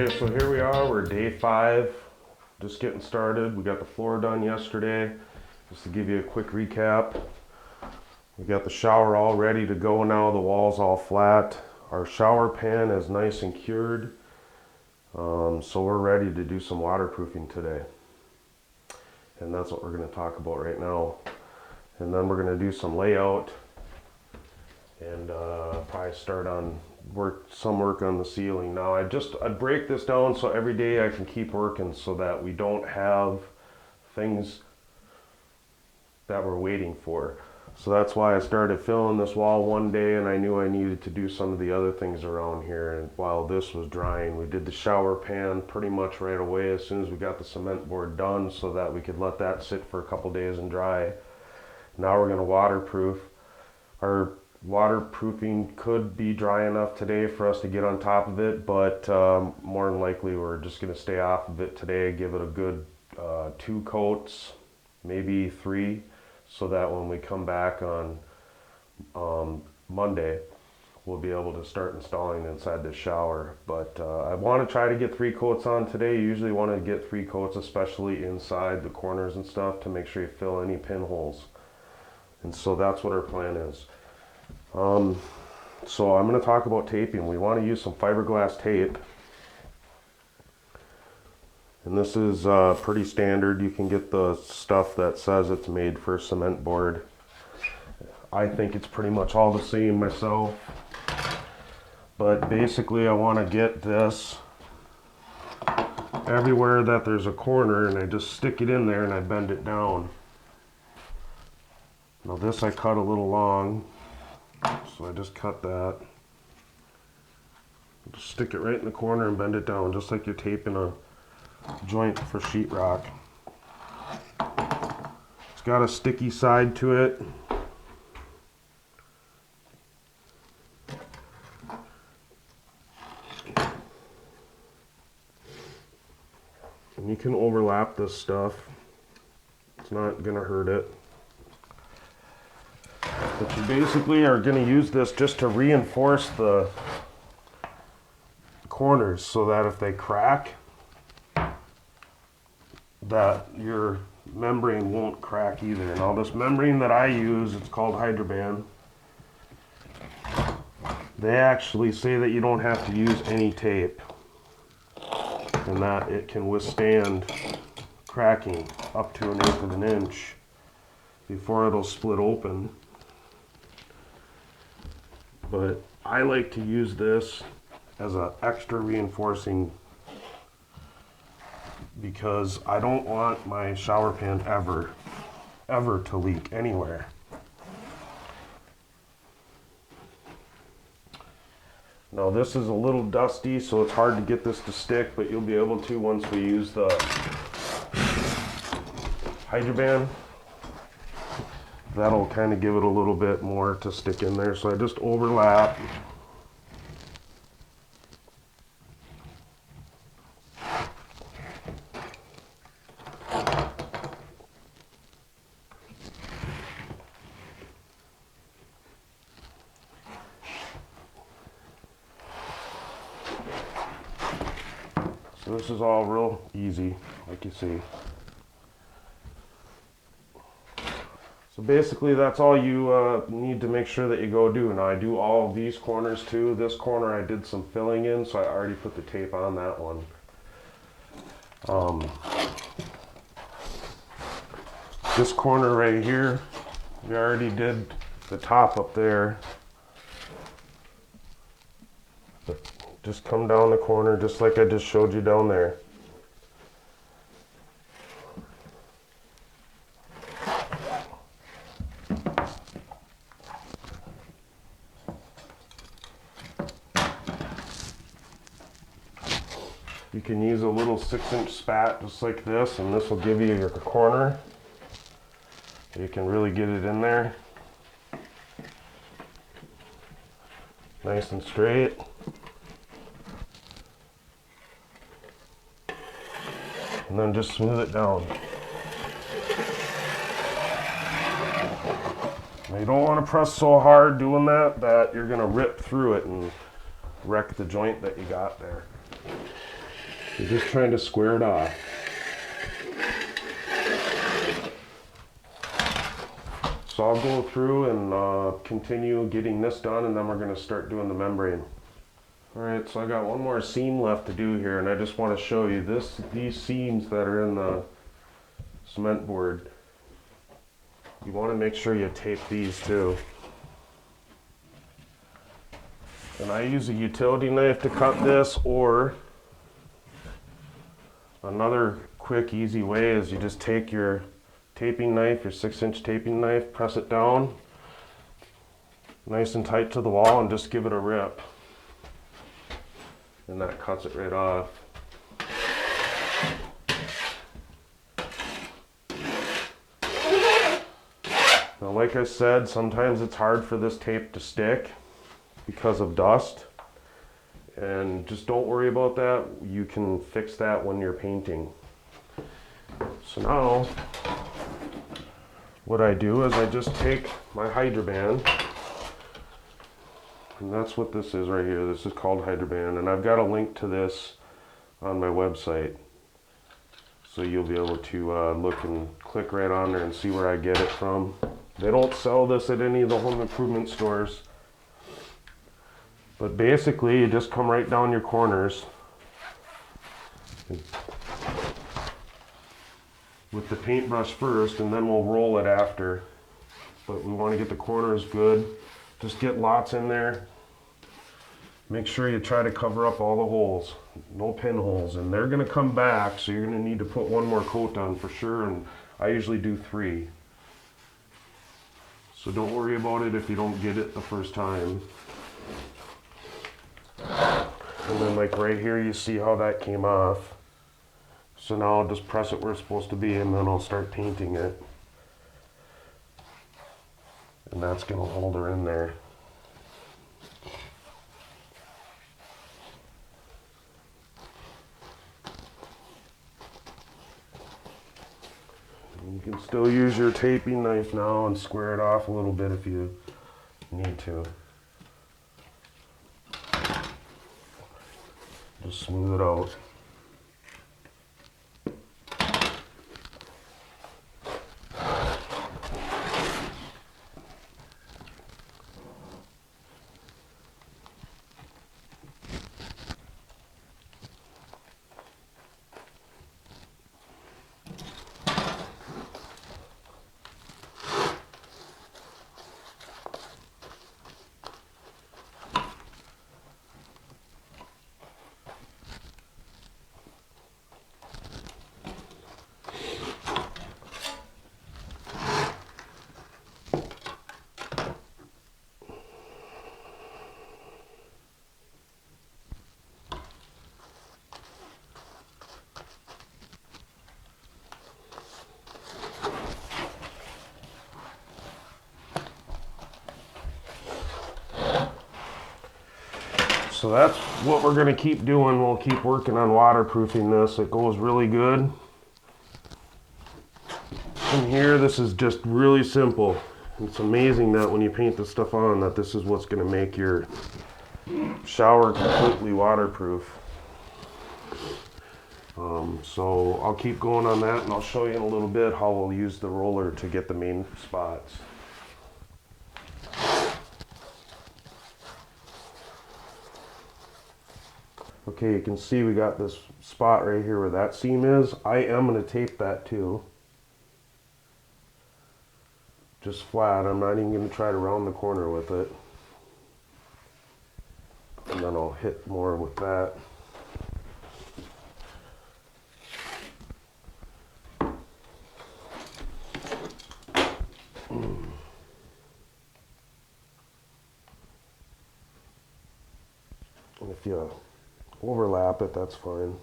Okay, so here we are, we're day 5, just getting started. We got the floor done yesterday. Just to give you a quick recap, we got the shower all ready to go now, the wall's all flat. Our shower pan is nice and cured, so we're ready to do some waterproofing today. And that's what we're going to talk about right now. And then we're going to do some layout and probably start on some work on the ceiling. Now I break this down so every day I can keep working so that we don't have things that we're waiting for. So that's why I started filling this wall one day, and I knew I needed to do some of the other things around here. And while this was drying, we did the shower pan pretty much right away as soon as we got the cement board done so that we could let that sit for a couple days and dry. Now we're going to waterproof. Our waterproofing could be dry enough today for us to get on top of it, but more than likely we're just going to stay off of it today, give it a good 2 coats, maybe 3, so that when we come back on Monday we'll be able to start installing inside the shower. But I want to try to get 3 coats on today. You usually want to get 3 coats, especially inside the corners and stuff, to make sure you fill any pinholes. And so that's what our plan is. So I'm going to talk about taping. We want to use some fiberglass tape. And this is pretty standard. You can get the stuff that says it's made for cement board. I think it's pretty much all the same myself. But basically I want to get this everywhere that there's a corner, and I just stick it in there and I bend it down. Now this I cut a little long, so I just cut that. Just stick it right in the corner and bend it down, just like you're taping a joint for sheetrock. It's got a sticky side to it. And you can overlap this stuff. It's not gonna hurt it. But you basically are going to use this just to reinforce the corners so that if they crack, that your membrane won't crack either. Now this membrane that I use, it's called Hydroban. They actually say that you don't have to use any tape, and that it can withstand cracking up to 1/8 of an inch before it'll split open. But I like to use this as an extra reinforcing because I don't want my shower pan ever to leak anywhere. Now this is a little dusty, so it's hard to get this to stick, but you'll be able to once we use the Hydroban. That'll kind of give it a little bit more to stick in there. So I just overlap. So this is all real easy, like you see. So basically that's all you need to make sure that you go do. Now I do all these corners too. This corner I did some filling in, so I already put the tape on that one. This corner right here, we already did the top up there. But just come down the corner just like I just showed you down there. You can use a little 6-inch spat just like this, and this will give you your corner. You can really get it in there nice and straight. And then just smooth it down. Now you don't want to press so hard doing that you're going to rip through it and wreck the joint that you got there. You're just trying to square it off. So I'll go through and continue getting this done, and then we're going to start doing the membrane. Alright, so I got one more seam left to do here, and I just want to show you these seams that are in the cement board. You want to make sure you tape these too. And I use a utility knife to cut this, or another quick easy way is you just take your taping knife, your 6-inch taping knife, press it down nice and tight to the wall and just give it a rip. And that cuts it right off. Now, like I said, sometimes it's hard for this tape to stick because of dust. And just don't worry about that. You can fix that when you're painting. So now, what I do is I just take my HydraBand, and that's what this is right here. This is called HydraBand, and I've got a link to this on my website. So you'll be able to look and click right on there and see where I get it from. They don't sell this at any of the home improvement stores. But basically, you just come right down your corners with the paintbrush first, and then we'll roll it after. But we want to get the corners good. Just get lots in there. Make sure you try to cover up all the holes. No pinholes. And they're going to come back, so you're going to need to put one more coat on for sure. And I usually do 3. So don't worry about it if you don't get it the first time. And then like right here, you see how that came off. So now I'll just press it where it's supposed to be, and then I'll start painting it. And that's going to hold her in there. You can still use your taping knife now and square it off a little bit if you need to. Just smooth it out. So that's what we're going to keep doing. We'll keep working on waterproofing this. It goes really good. And here, this is just really simple. It's amazing that when you paint this stuff on, that this is what's going to make your shower completely waterproof. So I'll keep going on that, and I'll show you in a little bit how we'll use the roller to get the main spots. Okay, you can see we got this spot right here where that seam is. I am going to tape that too. Just flat. I'm not even going to try to round the corner with it. And then I'll hit more with that. And if you overlap it, that's fine.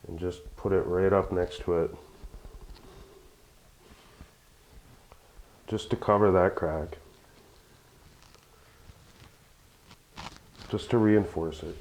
And just put it right up next to it. Just to cover that crack. Just to reinforce it.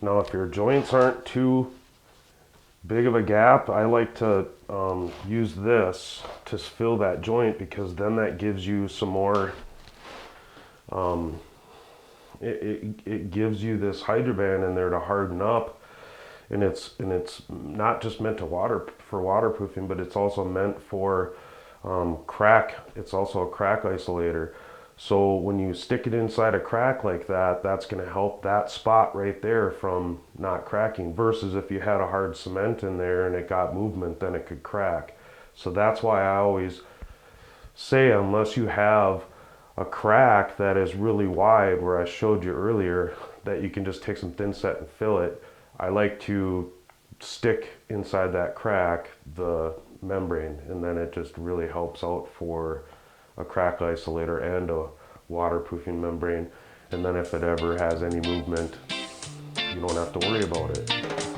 Now if your joints aren't too big of a gap, I like to use this to fill that joint, because then that gives you some more, it gives you this Hydroban in there to harden up. And it's not just meant to for waterproofing, but it's also meant for crack. It's also a crack isolator. So when you stick it inside a crack like that, that's going to help that spot right there from not cracking, versus if you had a hard cement in there and it got movement, then it could crack. So that's why I always say, unless you have a crack that is really wide, where I showed you earlier that you can just take some thin set and fill it, I like to stick inside that crack the membrane, and then it just really helps out for a crack isolator and a waterproofing membrane. And then if it ever has any movement, you don't have to worry about it.